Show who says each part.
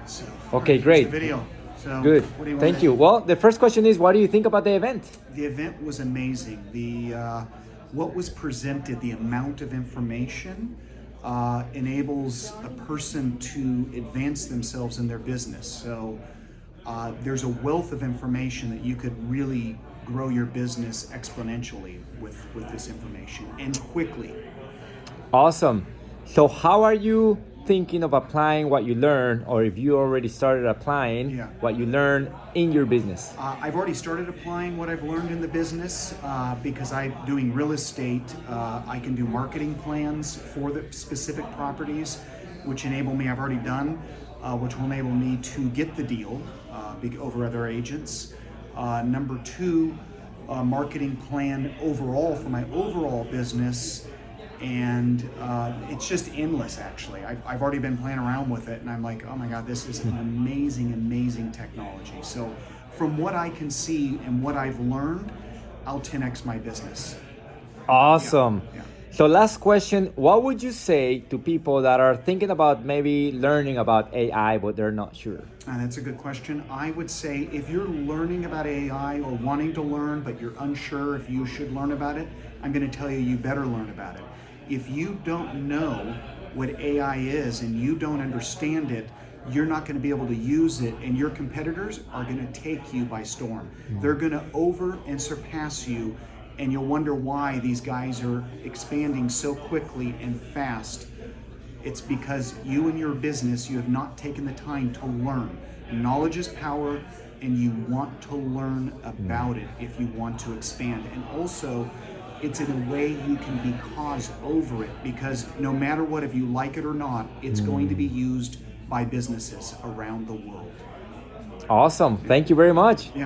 Speaker 1: So,
Speaker 2: Okay,
Speaker 1: here's
Speaker 2: great.
Speaker 1: the video. So,
Speaker 2: Good.
Speaker 1: What do you want
Speaker 2: Thank
Speaker 1: to-
Speaker 2: you. Well, the first question is, what do you think about the event?
Speaker 1: The event was amazing. What was presented, the amount of information, enables a person to advance themselves in their business. So there's a wealth of information that you could really grow your business exponentially with this information and quickly.
Speaker 2: Awesome. So how are you thinking of applying what you learned, or if you already started applying
Speaker 1: Yeah.
Speaker 2: what you learned in your business?
Speaker 1: I've already started applying what I've learned in the business because I'm doing real estate. I can do marketing plans for the specific properties, which enable me, I've already done, which will enable me to get the deal over other agents. Number two, marketing plan overall for my overall business. And it's just endless, actually. I've already been playing around with it, and I'm like, oh my God, this is an amazing, amazing technology. So from what I can see and what I've learned, I'll 10x my business.
Speaker 2: Awesome.
Speaker 1: Yeah.
Speaker 2: So last question, what would you say to people that are thinking about maybe learning about AI, but they're not sure?
Speaker 1: That's a good question. I would say if you're learning about AI or wanting to learn, but you're unsure if you should learn about it, I'm going to tell you, you better learn about it. If you don't know what AI is and you don't understand it, you're not going to be able to use it, and your competitors are going to take you by storm. They're going to over and surpass you, and you'll wonder why these guys are expanding so quickly and fast. It's because you and your business, you have not taken the time to learn. Knowledge is power, and you want to learn about it if you want to expand. And also, it's in a way you can be cause over it, because no matter what, if you like it or not, it's going to be used by businesses around the world.
Speaker 2: Awesome. Thank you very much.
Speaker 1: Yeah.